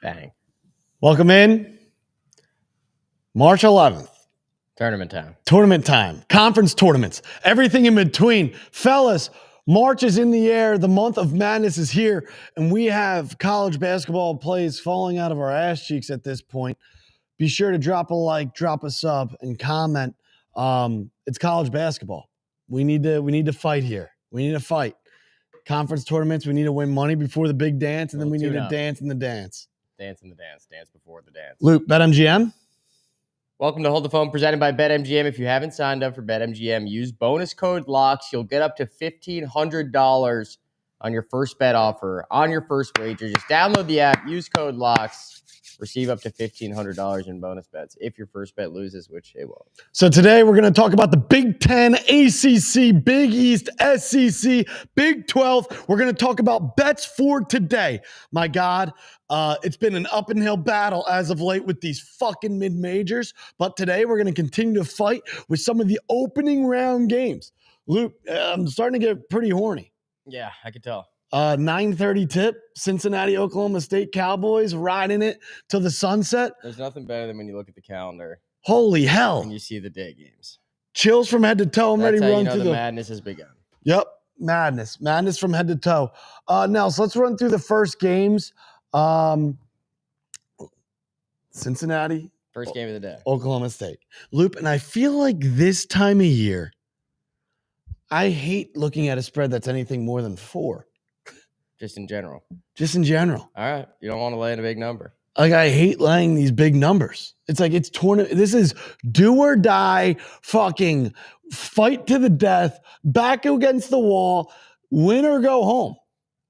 Bang. Welcome in. March 11th. Tournament time. Tournament time. Conference tournaments. Everything in between. Fellas, March is in the air. The month of madness is here. And we have college basketball plays falling out of our ass cheeks at this point. Be sure to drop a like, drop a sub, and comment. It's college basketball. We need to fight here. We need to fight. Conference tournaments, we need to win money before the big dance, and then we need to dance in the dance. Dance in the dance. Dance before the dance. Luke, BetMGM. Welcome to Hold the Phone, presented by BetMGM. If you haven't signed up for BetMGM, use bonus code LOCKS. You'll get up to $1,500 on your first bet offer, on your first wager. Just download the app, use code LOCKS, receive up to $1,500 in bonus bets if your first bet loses, which it won't. So today we're going to talk about the Big Ten, ACC, Big East, SEC, Big 12. We're going to talk about bets for today. My God, it's been an up and hill battle as of late with these fucking mid-majors. But today we're going to continue to fight with some of the opening round games. Luke, I'm starting to get pretty horny. Yeah, I can tell. 9:30 tip, Cincinnati, Oklahoma State Cowboys riding it till the sunset. There's nothing better than when you look at the calendar. Holy hell. And you see the day games. Chills from head to toe. I'm ready to run through the madness has begun. Yep, madness from head to toe. Now, so let's run through the first games. Cincinnati. First game of the day. Oklahoma State. Loop, and I feel like this time of year, I hate looking at a spread that's anything more than 4. Just in general. All right. You don't want to lay in a big number. Like, I hate laying these big numbers. It's like it's tournament. This is do or die, fucking fight to the death, back against the wall, win or go home.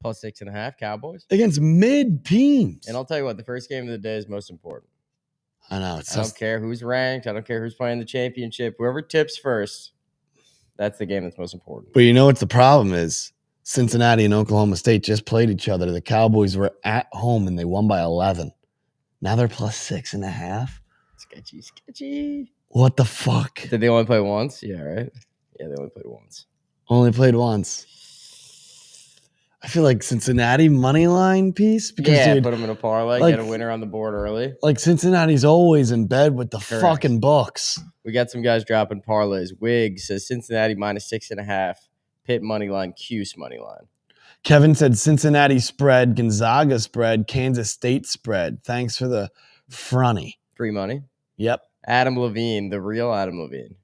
Plus 6.5 Cowboys. Against mid teams. And I'll tell you what, the first game of the day is most important. I know. I don't care who's ranked. I don't care who's playing the championship. Whoever tips first, that's the game that's most important. But you know what the problem is? Cincinnati and Oklahoma State just played each other. The Cowboys were at home and they won by 11. Now they're plus 6.5. Sketchy. What the fuck? Did they only play once? Yeah, right? Yeah, they only played once. Only played once. I feel like Cincinnati money line piece. Because, dude, put them in a parlay, get a winner on the board early. Like Cincinnati's always in bed with the fucking Bucks. We got some guys dropping parlays. Wiggs says Cincinnati minus 6.5. Pitt money line, Cuse money line. Kevin said Cincinnati spread, Gonzaga spread, Kansas State spread. Thanks for the fronty. Free money. Yep. Adam Levine, the real Adam Levine.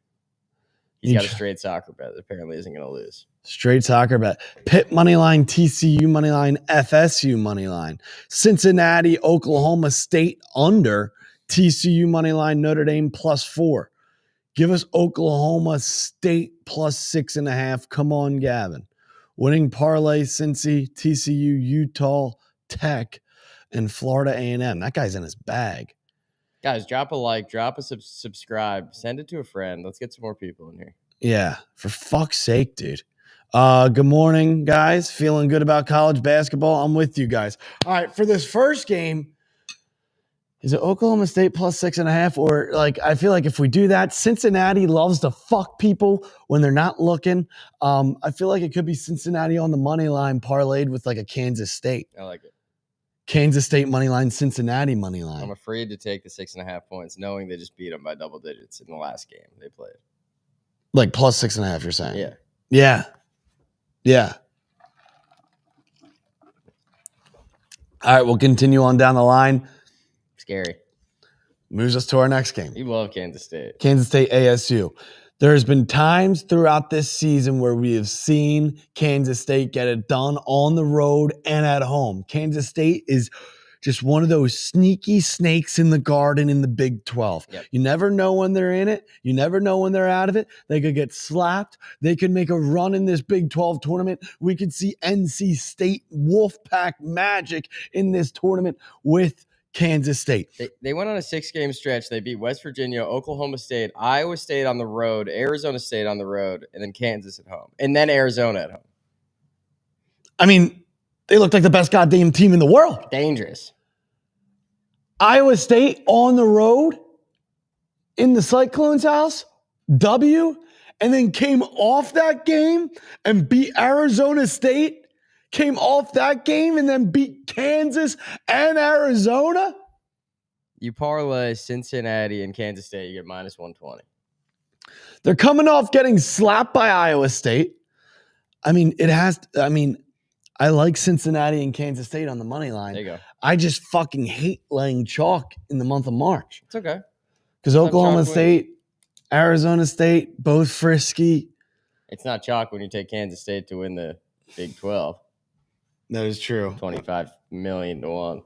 He's got a straight soccer bet that apparently isn't going to lose. Straight soccer bet. Pitt money line, TCU money line, FSU money line. Cincinnati, Oklahoma State under, TCU money line, Notre Dame plus 4. Give us Oklahoma State plus 6.5. Come on, Gavin. Winning parlay, Cincy, TCU, Utah Tech, and Florida A&M. That guy's in his bag. Guys, drop a like, drop a subscribe, send it to a friend. Let's get some more people in here. Yeah, for fuck's sake, dude. Good morning, guys. Feeling good about college basketball? I'm with you guys. All right, for this first game, is it Oklahoma State plus 6.5? Or, like, I feel like if we do that, Cincinnati loves to fuck people when they're not looking. I feel like it could be Cincinnati on the money line parlayed with, like, a Kansas State. I like it. Kansas State money line, Cincinnati money line. I'm afraid to take the 6.5 points, knowing they just beat them by double digits in the last game they played. Like plus 6.5, you're saying? Yeah. Yeah. Yeah. All right, we'll continue on down the line. Scary. Moves us to our next game. You love Kansas State. Kansas State ASU. There's been times throughout this season where we have seen Kansas State get it done on the road and at home. Kansas State is just one of those sneaky snakes in the garden in the Big 12. Yep. You never know when they're in it. You never know when they're out of it. They could get slapped. They could make a run in this Big 12 tournament. We could see NC State Wolfpack magic in this tournament with Kansas State. They went on a 6-game stretch. They beat West Virginia, Oklahoma State, Iowa State on the road, Arizona State on the road, and then Kansas at home, and then Arizona at home. I mean, they looked like the best goddamn team in the world. Dangerous. Iowa State on the road in the Cyclones' house, W, and then came off that game and beat Arizona State. Came off that game and then beat Kansas and Arizona. You parlay Cincinnati and Kansas State, you get minus 120. They're coming off getting slapped by Iowa State. I mean, I like Cincinnati and Kansas State on the money line. There you go. I just fucking hate laying chalk in the month of March. It's okay. Because Oklahoma State, Arizona State, both frisky. It's not chalk when you take Kansas State to win the Big 12. That is true. 25 million to 1.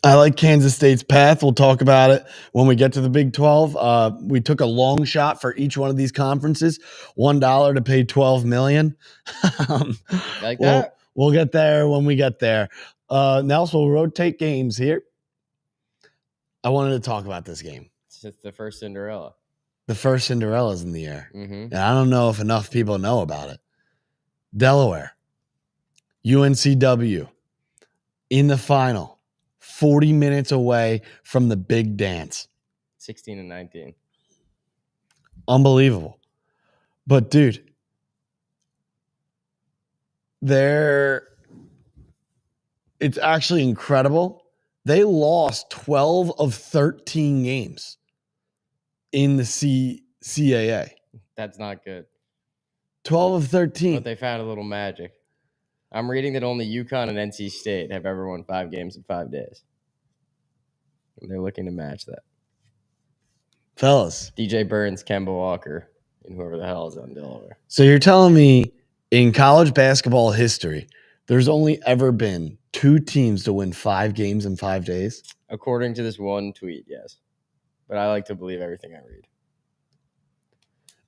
I like Kansas State's path. We'll talk about it when we get to the Big 12. We took a long shot for each one of these conferences, $1 to pay $12 million. Like that? We'll get there when we get there. Nelson, we'll rotate games here. I wanted to talk about this game. It's the first Cinderella. The first Cinderella's in the air. Mm-hmm. And I don't know if enough people know about it. Delaware, UNCW, in the final, 40 minutes away from the big dance. 16 and 19. Unbelievable. But, dude, it's actually incredible. They lost 12 of 13 games in the CAA. That's not good. 12 of 13. But they found a little magic. I'm reading that only UConn and NC State have ever won 5 games in 5 days. And they're looking to match that. Fellas. DJ Burns, Kemba Walker, and whoever the hell is on Delaware. So you're telling me in college basketball history, there's only ever been 2 teams to win 5 games in 5 days? According to this one tweet, yes. But I like to believe everything I read.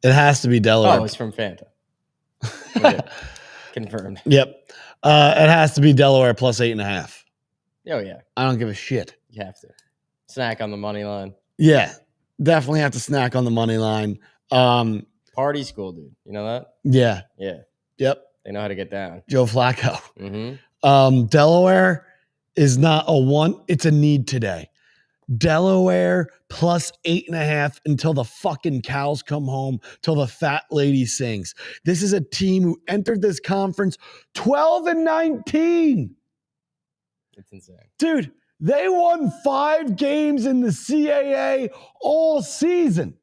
It has to be Delaware. Oh, it's from Fanta. Confirmed. Yep. It has to be Delaware plus 8.5. Oh, yeah. I don't give a shit. You have to. Snack on the money line. Yeah. Definitely have to snack on the money line. Party school, dude. You know that? Yeah. Yeah. Yep. They know how to get down. Joe Flacco. Mm-hmm. Delaware is not a want. It's a need today. Delaware plus 8.5 until the fucking cows come home, till the fat lady sings. This is a team who entered this conference 12 and 19. It's insane. Dude, they won 5 games in the CAA all season.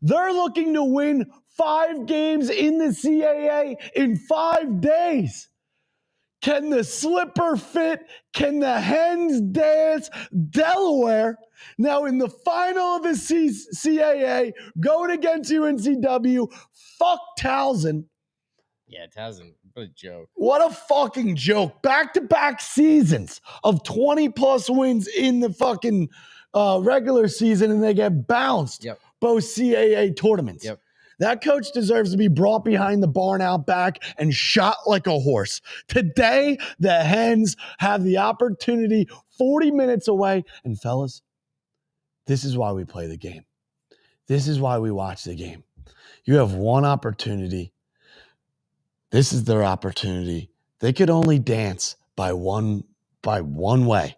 They're looking to win 5 games in the CAA in 5 days. Can the slipper fit? Can the hens dance? Delaware, now in the final of the CAA, going against UNCW. Fuck Towson. Yeah, Towson, what a joke. What a fucking joke. Back-to-back seasons of 20-plus wins in the fucking regular season, and they get bounced. Yep. Both CAA tournaments. Yep. That coach deserves to be brought behind the barn out back and shot like a horse. Today, the Hens have the opportunity 40 minutes away. And fellas, this is why we play the game. This is why we watch the game. You have one opportunity. This is their opportunity. They could only dance by one way.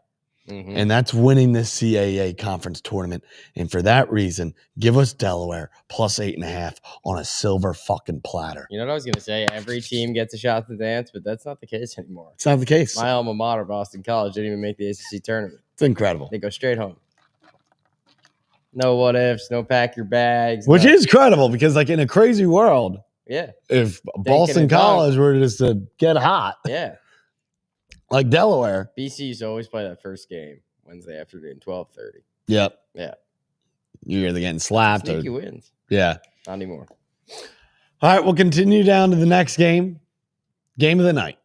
Mm-hmm. And that's winning this CAA conference tournament. And for that reason, give us Delaware plus 8.5 on a silver fucking platter. You know what I was going to say? Every team gets a shot at the dance, but that's not the case anymore. It's not the case. My alma mater, Boston College, didn't even make the ACC tournament. It's incredible. They go straight home. No what ifs, no pack your bags. Which is credible because, like, in a crazy world, yeah, if Boston College were just to get hot, yeah, Like Delaware. BC used to always play that first game Wednesday afternoon, 12:30. Yep. Yeah. You're either getting slapped Sneaky or wins. yeah. Not anymore. All right, we'll continue down to the next game. Game of the night.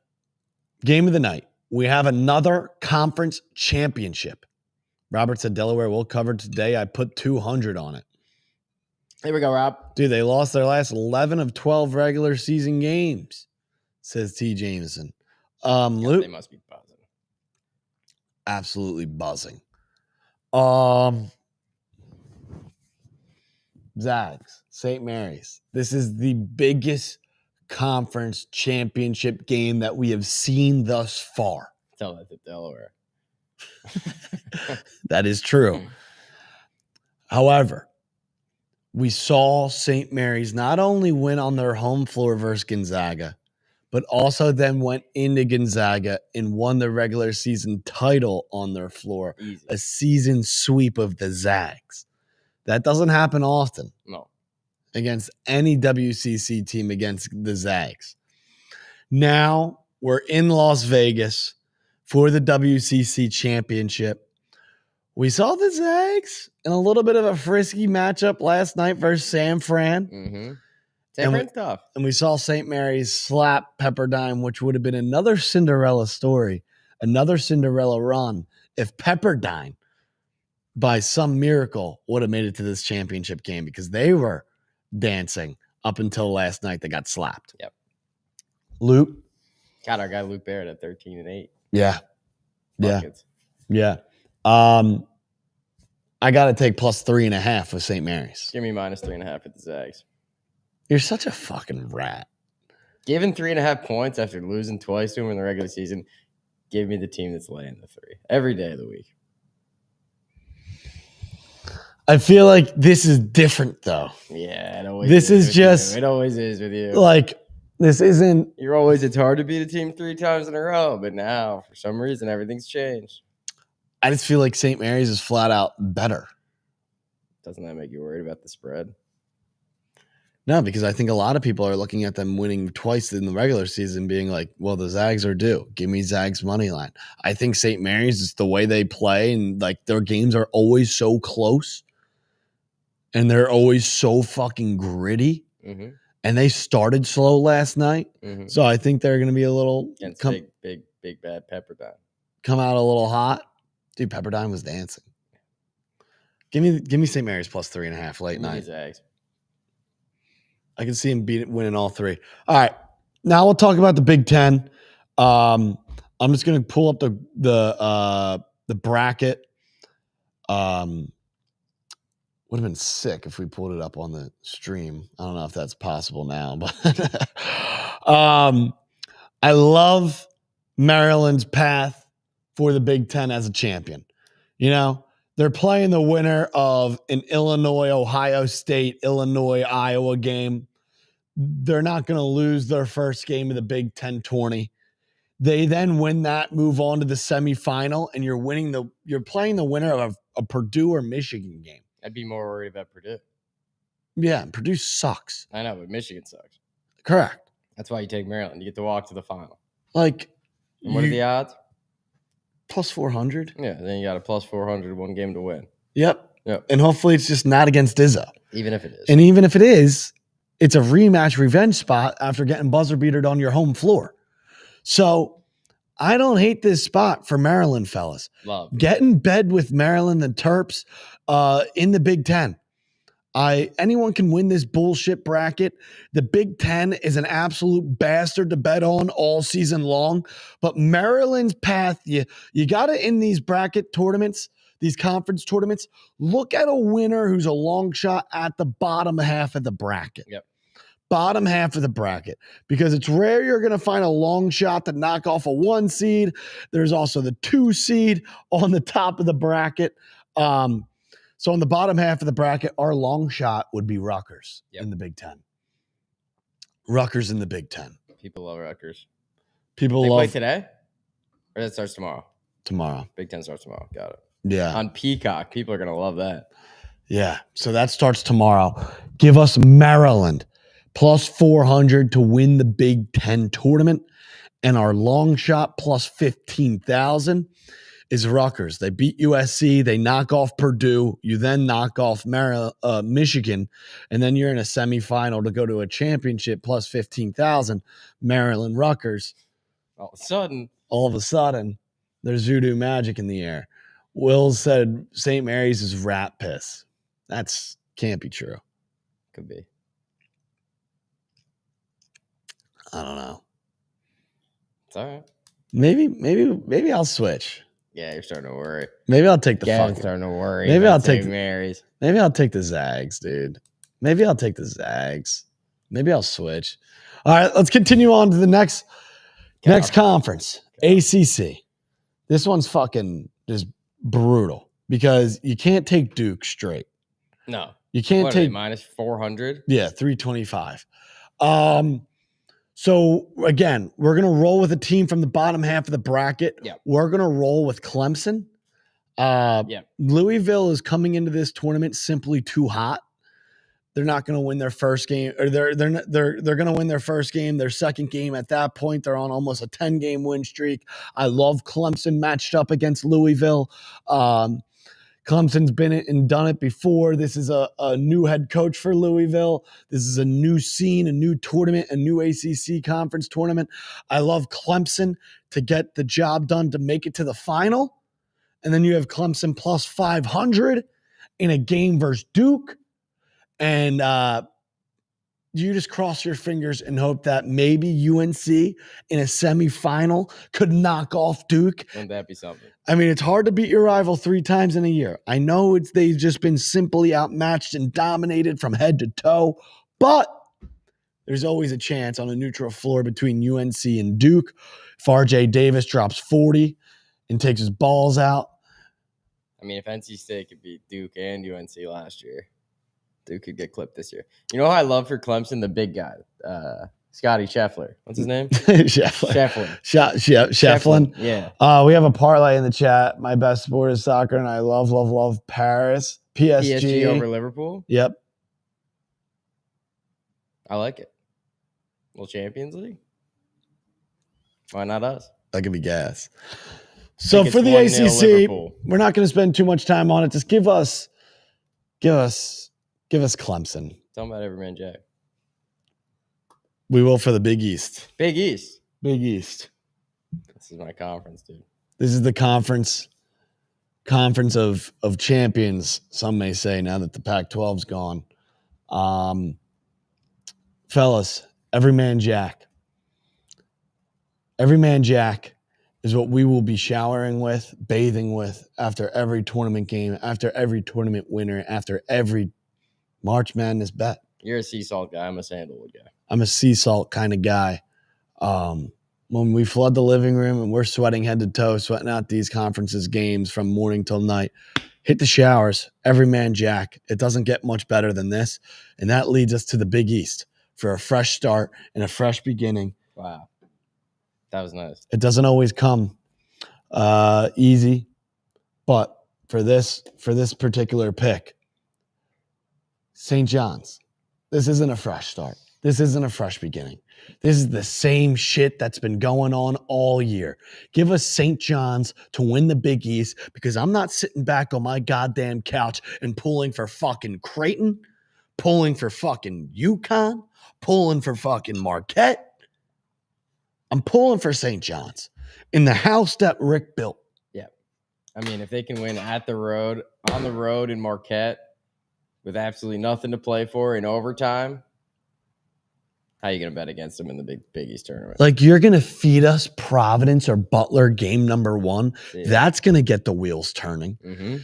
Game of the night. We have another conference championship. Robert said Delaware will cover today. I put 200 on it. Here we go, Rob. Dude, they lost their last 11 of 12 regular season games, says T. Jameson. Luke? They must be buzzing. Absolutely buzzing. Zags, St. Mary's. This is the biggest conference championship game that we have seen thus far. Tell that to Delaware. That is true. However, we saw St. Mary's not only win on their home floor versus Gonzaga, but also then went into Gonzaga and won the regular season title on their floor. Easy. A season sweep of the Zags. That doesn't happen often. No. Against any WCC team against the Zags. Now we're in Las Vegas for the WCC championship. We saw the Zags in a little bit of a frisky matchup last night versus San Fran. Mm-hmm. San Fran's tough. And we saw St. Mary's slap Pepperdine, which would have been another Cinderella story, another Cinderella run if Pepperdine, by some miracle, would have made it to this championship game because they were dancing up until last night. They got slapped. Yep. Luke? Got our guy Luke Barrett at 13-8. Yeah. Buckets. Yeah. I got to take plus 3.5 with St. Mary's. Give me minus 3.5 at the Zags. You're such a fucking rat. Given 3.5 points after losing twice to him in the regular season, give me the team that's laying the 3 every day of the week. I feel like this is different, though. Yeah, it always this is just you. It always is with you. Like, this isn't. It's hard to beat a team 3 times in a row, but now, for some reason, everything's changed. I just feel like St. Mary's is flat out better. Doesn't that make you worried about the spread? No, because I think a lot of people are looking at them winning twice in the regular season being like, well, the Zags are due. Give me Zags money line. I think St. Mary's is the way they play, and like their games are always so close and they're always so fucking gritty. Mm-hmm. And they started slow last night. Mm-hmm. So I think they're going to be a little against big bad Pepperdine. Come out a little hot. Dude, Pepperdine was dancing. Give me St. Mary's plus 3.5 late night. Zags. I can see him winning all 3. All right. Now we'll talk about the Big Ten. I'm just going to pull up the bracket. Would have been sick if we pulled it up on the stream. I don't know if that's possible now, but I love Maryland's path for the Big Ten as a champion. You know, they're playing the winner of an Illinois, Ohio State, Illinois, Iowa game. They're not going to lose their first game of the Big Ten tourney. They then win that, move on to the semifinal, and you're playing the winner of a Purdue or Michigan game. I'd be more worried about Purdue. Yeah, Purdue sucks. I know, but Michigan sucks. Correct. That's why you take Maryland. You get to walk to the final. Like, and what are the odds? Plus 400. Yeah, then you got a plus 400 one game to win. Yep. And hopefully it's just not against Izzo. Even if it is. And even if it is, it's a rematch revenge spot after getting buzzer beatered on your home floor. So I don't hate this spot for Maryland, fellas. Love. Get in bed with Maryland and Terps in the Big Ten. Anyone can win this bullshit bracket. The Big Ten is an absolute bastard to bet on all season long. But Maryland's path, you got to, in these bracket tournaments, these conference tournaments, look at a winner who's a long shot at the bottom half of the bracket. Yep. Bottom half of the bracket, because it's rare you're going to find a long shot to knock off a 1 seed. There's also the 2 seed on the top of the bracket. So in the bottom half of the bracket, our long shot would be Rutgers in the Big Ten. Rutgers in the Big Ten. People love Rutgers. They play today? Or that starts tomorrow? Tomorrow. Big Ten starts tomorrow. Got it. Yeah. On Peacock. People are going to love that. Yeah. So that starts tomorrow. Give us Maryland plus 400 to win the Big Ten tournament. And our long shot plus 15,000 is Rutgers. They beat USC. They knock off Purdue. You then knock off Michigan. And then you're in a semifinal to go to a championship plus 15,000, Maryland, Rutgers. All of a sudden, there's voodoo magic in the air. Will said St. Mary's is rat piss. That's can't be true. Could be. I don't know. It's all right. Maybe I'll switch. Yeah, you're starting to worry. Maybe I'll take the fucking. Starting to worry. Maybe I'll take St. Mary's. Maybe I'll take the Zags, dude. Maybe I'll take the Zags. Maybe I'll switch. All right, let's continue on to the next conference, ACC. This one's fucking just brutal because you can't take Duke straight. No, you can't take minus 400. Yeah, 325. So again, we're gonna roll with a team from the bottom half of the bracket. Yeah, we're gonna roll with Clemson. Louisville is coming into this tournament simply too hot. They're not going to win their first game, or they're going to win their first game. Their second game, at that point, they're on almost a 10-game win streak. I love Clemson matched up against Louisville. Clemson's been it and done it before. This is a new head coach for Louisville. This is a new scene, a new tournament, a new ACC conference tournament. I love Clemson to get the job done to make it to the final. And then you have Clemson plus 500 in a game versus Duke. And you just cross your fingers and hope that maybe UNC in a semifinal could knock off Duke. Wouldn't that be something? I mean, it's hard to beat your rival 3 times in a year. I know they've just been simply outmatched and dominated from head to toe, but there's always a chance on a neutral floor between UNC and Duke. If RJ Davis drops 40 and takes his balls out. I mean, if NC State could beat Duke and UNC last year, Duke could get clipped this year. You know who I love for Clemson? The big guy, Scotty Scheffler. What's his name? Schefflin. Yeah. We have a parlay in the chat. My best sport is soccer, and I love Paris. PSG over Liverpool? Yep. I like it. Well, Champions League? Why not us? That could be gas. So for the ACC, we're not going to spend too much time on it. Just give us Clemson. Tell them about Everyman Jack. We will for the Big East. Big East. This is my conference, dude. This is the conference of champions, some may say, now that the Pac-12's gone. Fellas, Everyman Jack. Everyman Jack is what we will be showering with, bathing with after every tournament game, after every tournament winner, after every March Madness bet. You're a sea salt guy. I'm a sandalwood guy. I'm a sea salt kind of guy. When we flood the living room and we're sweating head to toe, sweating out these conferences games from morning till night, hit the showers, Everyman Jack. It doesn't get much better than this. And that leads us to the Big East for a fresh start and a fresh beginning. Wow. That was nice. It doesn't always come easy, but for this particular pick, St. John's, this isn't a fresh start. This isn't a fresh beginning. This is the same shit that's been going on all year. Give us St. John's to win the Big East because I'm not sitting back on my goddamn couch and pulling for fucking Creighton, pulling for fucking UConn, pulling for fucking Marquette. I'm pulling for St. John's in the house that Rick built. Yeah. I mean, if they can win on the road in Marquette with absolutely nothing to play for in overtime, how are you going to bet against them in the Big East tournament? Like, you're going to feed us Providence or Butler game number 1. Yeah. That's going to get the wheels turning. Mm-hmm.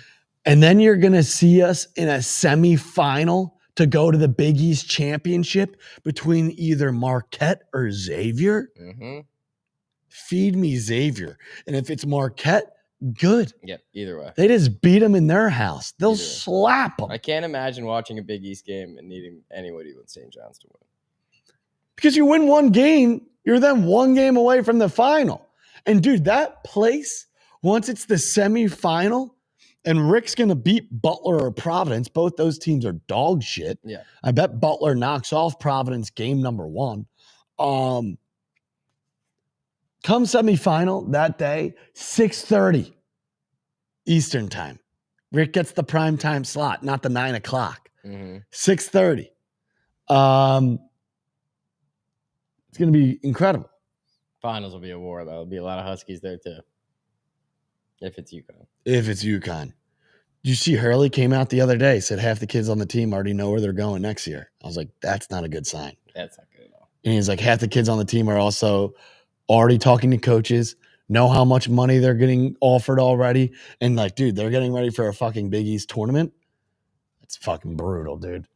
And then you're going to see us in a semifinal to go to the Big East championship between either Marquette or Xavier. Mm-hmm. Feed me Xavier. And if it's Marquette, good. Yep, either way. They just beat them in their house. They'll slap them. I can't imagine watching a Big East game and needing anybody with St. John's to win. Because you win one game, you're then one game away from the final. And, dude, that place, once it's the semifinal, and Rick's going to beat Butler or Providence. Both those teams are dog shit. Yeah. I bet Butler knocks off Providence game number 1. Come semifinal that day, 6:30 Eastern time. Rick gets the prime time slot, not the 9 o'clock. 6:30. It's going to be incredible. Finals will be a war, though. There'll be a lot of Huskies there, too. If it's UConn. If it's UConn. Did you see Hurley came out the other day, said half the kids on the team already know where they're going next year. I was like, that's not a good sign. That's not good at all. And he's like, half the kids on the team are also already talking to coaches, know how much money they're getting offered already. And like, dude, they're getting ready for a fucking Big East tournament. It's fucking brutal, dude.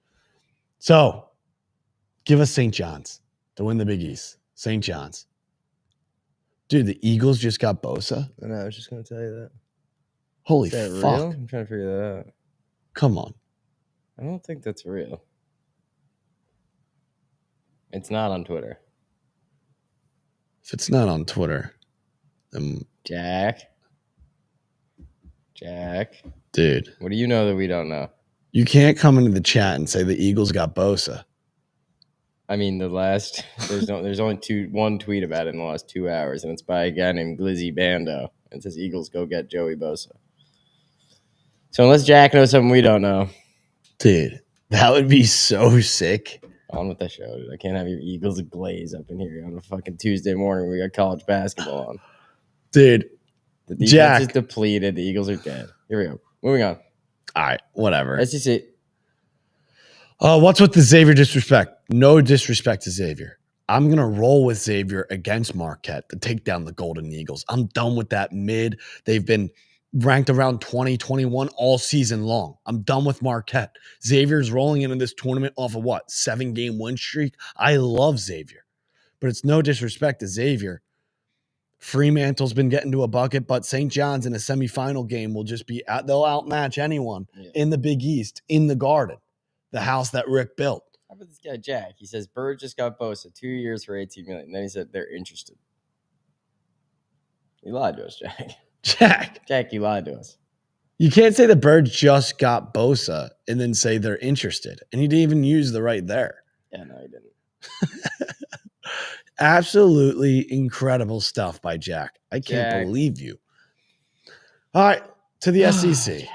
So give us St. John's to win the Big East. St. John's. Dude, the Eagles just got Bosa. I know, I was just going to tell you that. Holy Is that fuck. real? I'm trying to figure that out. Come on. I don't think that's real. It's not on Twitter. If it's not on Twitter, then Jack. Dude. What do you know that we don't know? You can't come into the chat and say the Eagles got Bosa. I mean, there's only one tweet about it in the last 2 hours, and it's by a guy named Glizzy Bando. It says Eagles go get Joey Bosa. So unless Jack knows something we don't know. Dude, that would be so sick. On with the show, dude. I can't have your Eagles glaze up in here on a fucking Tuesday morning. We got college basketball on. Dude, the defense Jack is depleted. The Eagles are dead. Here we go. Moving on. All right, whatever. SEC. What's with the Xavier disrespect? No disrespect to Xavier. I'm going to roll with Xavier against Marquette to take down the Golden Eagles. I'm done with that mid. They've been ranked around 20, 21 all season long. I'm done with Marquette. Xavier's rolling into this tournament off of what? 7-game win streak? I love Xavier. But it's no disrespect to Xavier. Fremantle's been getting to a bucket, but St. John's in a semifinal game will just be they'll outmatch anyone in the Big East, in the Garden, the house that Rick built. How about this guy, Jack? He says, Bird just got Bosa 2 years for $18 million. And then he said they're interested. You lied to us, Jack. Jack, you lied to us. You can't say the Birds just got Bosa and then say they're interested. And he didn't even use the right there. Yeah, no, he didn't. Absolutely incredible stuff by Jack. I can't believe you. All right, to the SEC. Jack.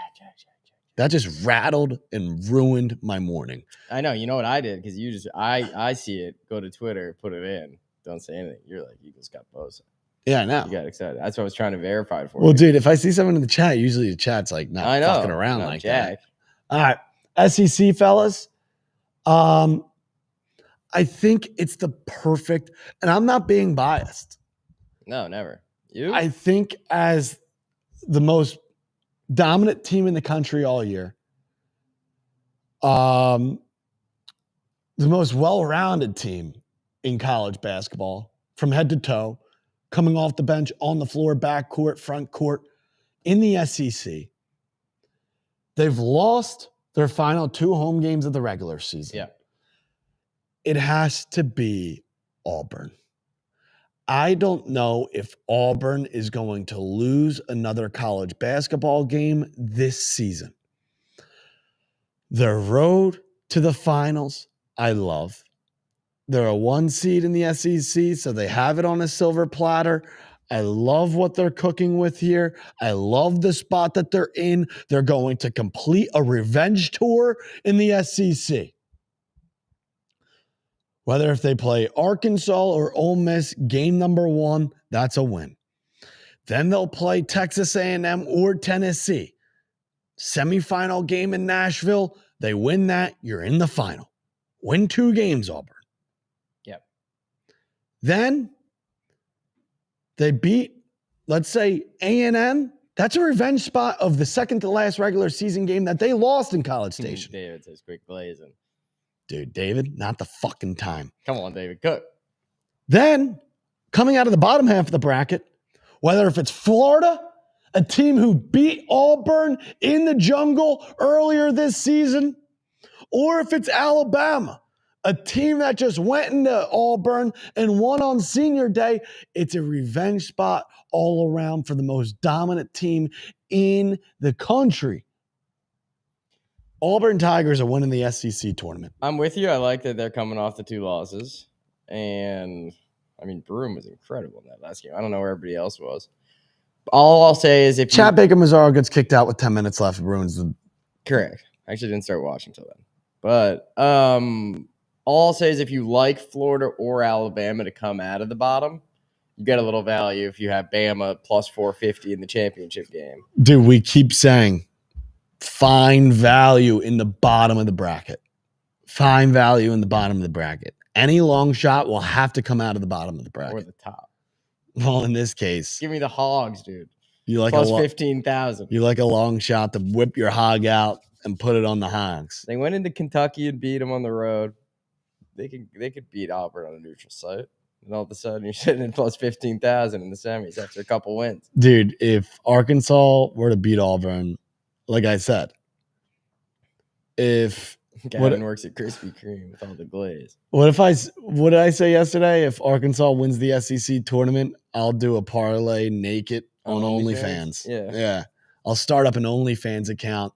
That just rattled and ruined my morning. I know. You know what I did? Because you just, I see it, go to Twitter, put it in. Don't say anything. You're like, Eagles got Bosa. Yeah, I know. You got excited. That's what I was trying to verify for you. Well, dude, if I see someone in the chat, usually the chat's like not fucking around like Jack. that. All right, SEC fellas. I think it's the perfect, and I'm not being biased. No, never. You? I think as the most dominant team in the country all year, the most well-rounded team in college basketball from head to toe, coming off the bench, on the floor, back court, front court, in the SEC. They've lost their final 2 home games of the regular season. Yeah. It has to be Auburn. I don't know if Auburn is going to lose another college basketball game this season. Their road to the finals, I love. They're a 1 seed in the SEC, so they have it on a silver platter. I love what they're cooking with here. I love the spot that they're in. They're going to complete a revenge tour in the SEC. Whether if they play Arkansas or Ole Miss, game number 1, that's a win. Then they'll play Texas A&M or Tennessee. Semifinal game in Nashville, they win that, you're in the final. Win 2 games, Auburn. Yep. Then they beat, let's say, A&M. That's a revenge spot of the second to last regular season game that they lost in College Station. David says quick glazing. Dude, David, not the fucking time. Come on, David, cook. Then, coming out of the bottom half of the bracket, whether if it's Florida, a team who beat Auburn in the jungle earlier this season, or if it's Alabama, a team that just went into Auburn and won on senior day, it's a revenge spot all around for the most dominant team in the country. Auburn Tigers are winning the SEC tournament. I'm with you. I like that they're coming off the 2 losses. And I mean, Broom was incredible in that last game. I don't know where everybody else was. All I'll say is if Chad Baker Mazzaro gets kicked out with 10 minutes left, it ruins the. Correct. I actually didn't start watching until then. But all I'll say is if you like Florida or Alabama to come out of the bottom, you get a little value if you have Bama plus 450 in the championship game. Dude, we keep saying find value in the bottom of the bracket. Find value in the bottom of the bracket. Any long shot will have to come out of the bottom of the bracket. Or the top. Well, in this case, Give me the Hogs, dude. you like plus 15,000. You like a long shot to whip your hog out and put it on the Hogs. They went into Kentucky and beat them on the road. They could beat Auburn on a neutral site. And all of a sudden, you're sitting in plus 15,000 in the semis after a couple wins. Dude, if Arkansas were to beat Auburn, like I said, if Gavin works at Krispy Kreme with all the glaze. what did I say yesterday? If Arkansas wins the SEC tournament, I'll do a parlay naked on OnlyFans. Yeah. I'll start up an OnlyFans account.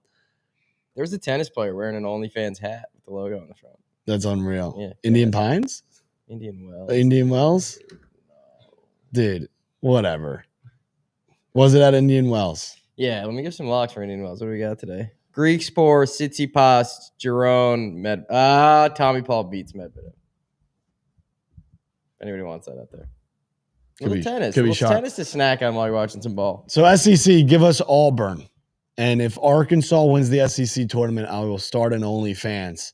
There was a tennis player wearing an OnlyFans hat with the logo on the front. That's unreal. Yeah. Indian Pines? Indian Wells. Indian Wells? Dude, whatever. Was it at Indian Wells? Yeah, let me give some locks for Indian Wells. What do we got today? Greek Spore, Tsitsipas, Giron, Tommy Paul beats Medvedev. Anybody wants that out there? Tennis to snack on while you're watching some ball. So SEC, give us Auburn. And if Arkansas wins the SEC tournament, I will start an OnlyFans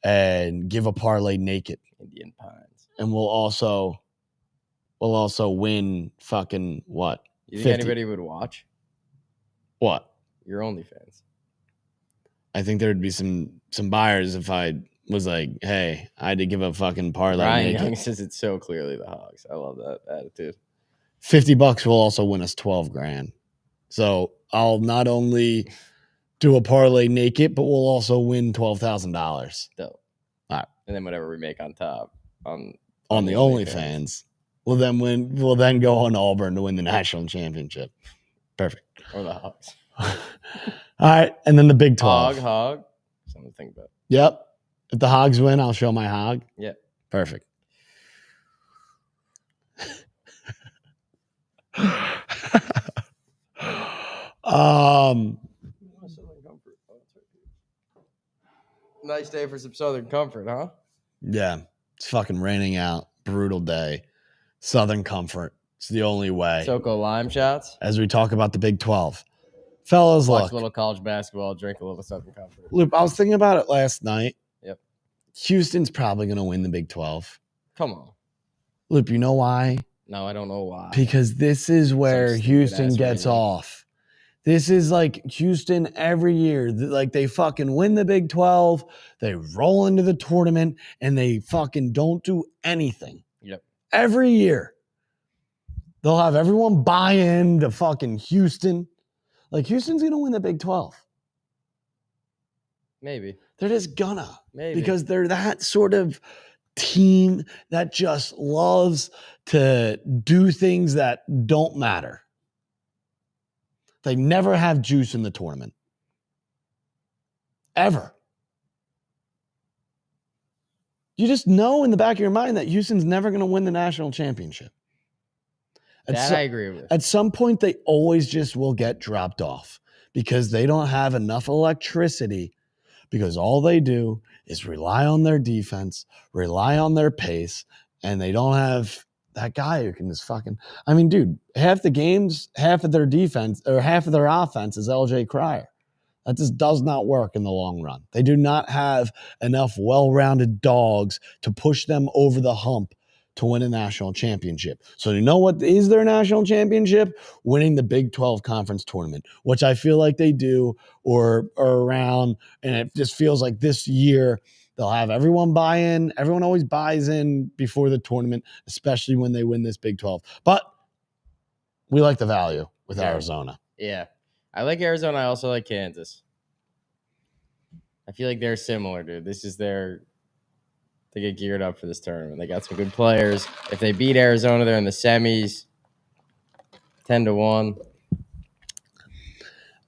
and give a parlay naked. Indian Pines. And we'll also win fucking what? You think 50. Anybody would watch? What? Your OnlyFans. I think there would be some buyers if I was like, hey, I had to give a fucking parlay. Ryan Young says it's so clearly the Hogs. I love that attitude. $50 will also win us $12,000. So I'll not only do a parlay naked, but we'll also win $12,000. Dope. All right. And then whatever we make on top on the OnlyFans, we'll then go on Auburn to win the national championship. Perfect. Or the Hogs. All right, and then the Big 12. Hog. Something to think about. Yep. If the Hogs win, I'll show my hog. Yeah. Perfect. Nice day for some Southern Comfort, huh? Yeah. It's fucking raining out. Brutal day. Southern Comfort. It's the only way. Soko lime shots. As we talk about the Big 12. Fellas, watch look. a little college basketball, drink a little Southern Comfort. Loop, I was thinking about it last night. Yep. Houston's probably going to win the Big 12. Come on. Loop, you know why? No, I don't know why. Because this is where Houston gets off. This is like Houston every year. Like they fucking win the Big 12, they roll into the tournament, and they fucking don't do anything. Yep. Every year. They'll have everyone buy in to fucking Houston. Like Houston's going to win the Big 12. Maybe. They're just gonna. Maybe. Because they're that sort of team that just loves to do things that don't matter. They never have juice in the tournament. Ever. You just know in the back of your mind that Houston's never going to win the national championship. I agree with. At some point, they always just will get dropped off because they don't have enough electricity, because all they do is rely on their defense, rely on their pace, and they don't have that guy who can just fucking... I mean, dude, half the games, half of their defense, or half of their offense is LJ Cryer. That just does not work in the long run. They do not have enough well-rounded dogs to push them over the hump to win a national championship. So you know what is their national championship? Winning the Big 12 conference tournament, which I feel like they do or around, and it just feels like this year they'll have everyone buy in. Everyone always buys in before the tournament, especially when they win this Big 12. But we like the value with Arizona. Yeah. I like Arizona. I also like Kansas. I feel like they're similar, dude. This is they get geared up for this tournament. They got some good players. If they beat Arizona, they're in the semis. 10-1.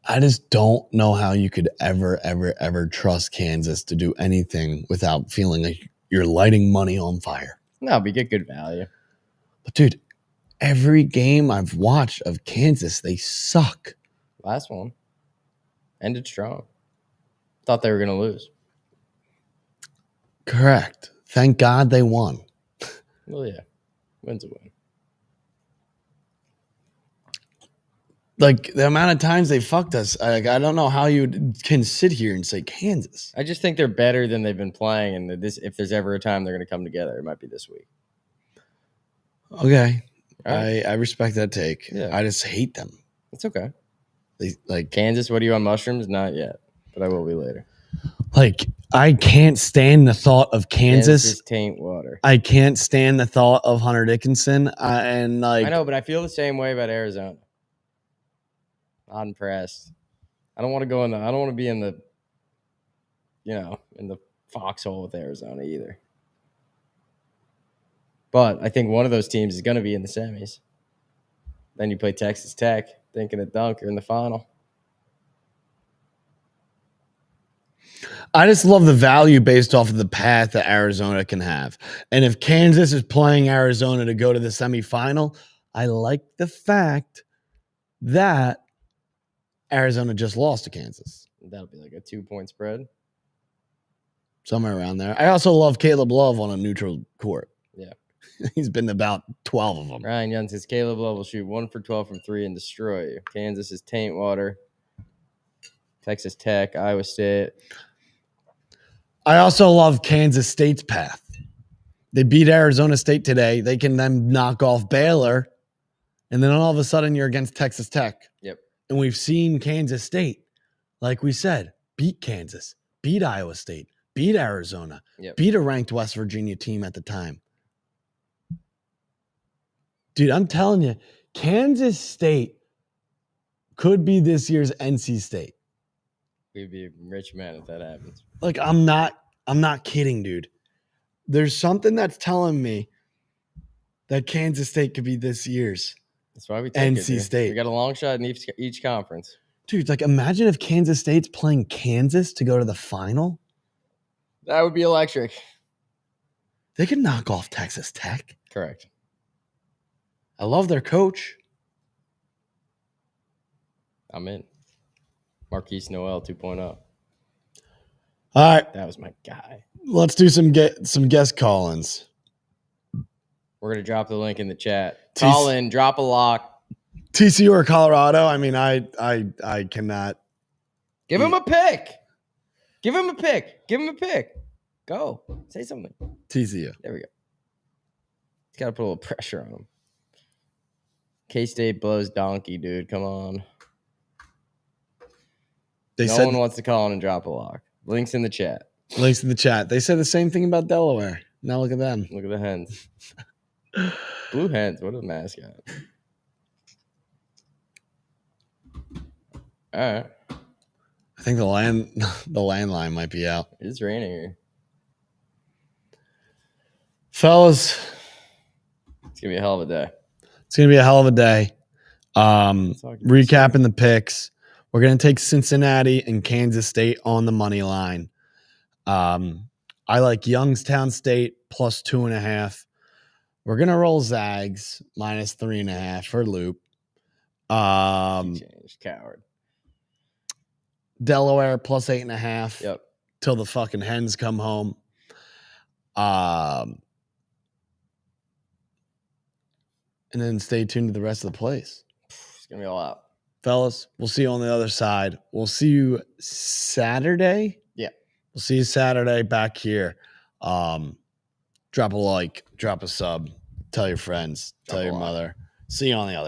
I just don't know how you could ever trust Kansas to do anything without feeling like you're lighting money on fire. No, we get good value. Dude, every game I've watched of Kansas, they suck. Last one ended strong. Thought they were going to lose. Correct. Thank God they won. Well, yeah. Win's a win. Like, the amount of times they fucked us, I don't know how you can sit here and say Kansas. I just think they're better than they've been playing, and that if there's ever a time they're going to come together, it might be this week. Okay. Right. I respect that take. Yeah. I just hate them. It's okay. They like Kansas, what are you on mushrooms? Not yet, but I will be later. Like, I can't stand the thought of Kansas. Kansas taint water. I can't stand the thought of Hunter Dickinson. I know, but I feel the same way about Arizona. Not impressed. I don't want to go in the. I don't want to be in the. In the foxhole with Arizona either. But I think one of those teams is going to be in the semis. Then you play Texas Tech, thinking a dunker in the final. I just love the value based off of the path that Arizona can have. And if Kansas is playing Arizona to go to the semifinal, I like the fact that Arizona just lost to Kansas. That'll be like a 2-point spread. Somewhere around there. I also love Caleb Love on a neutral court. Yeah. He's been about 12 of them. Ryan Young says Caleb Love will shoot 1 for 12 from 3 and destroy you. Kansas is taint water. Texas Tech, Iowa State. I also love Kansas State's path. They beat Arizona State today. They can then knock off Baylor. And then all of a sudden you're against Texas Tech. Yep. And we've seen Kansas State, like we said, beat Kansas, beat Iowa State, beat Arizona, beat a ranked West Virginia team at the time. Dude, I'm telling you, Kansas State could be this year's NC State. We'd be rich men if that happens. Like, I'm not kidding, dude. There's something that's telling me that Kansas State could be this year's. That's why we take NC State. We got a long shot in each conference. Dude, like, imagine if Kansas State's playing Kansas to go to the final. That would be electric. They could knock off Texas Tech. Correct. I love their coach. I'm in. Marquise Noel 2.0. All right. That was my guy. Let's do some guest call-ins. We're going to drop the link in the chat. Call in, drop a lock. TCU or Colorado? I mean, I cannot. Give him a pick. Give him a pick. Give him a pick. Go. Say something. TCU. There we go. He's got to put a little pressure on him. K-State blows donkey, dude. Come on. No one wants to call in and drop a lock. Links in the chat. Links in the chat. They said the same thing about Delaware. Now look at them. Look at the hens. Blue hens. What a mascot. All right. I think the landline might be out. It's raining here. Fellas. It's going to be a hell of a day. It's going to be a hell of a day. Recapping the picks. We're going to take Cincinnati and Kansas State on the money line. I like Youngstown State plus 2.5. We're going to roll Zags minus 3.5 for Loop. Changed, coward. Delaware plus 8.5. Yep. Till the fucking hens come home. And then stay tuned to the rest of the plays. It's going to be all out. Fellas, we'll see you on the other side. We'll see you Saturday. Yeah. We'll see you Saturday back here. Drop a like, drop a sub, tell your friends, tell your mother. See you on the other.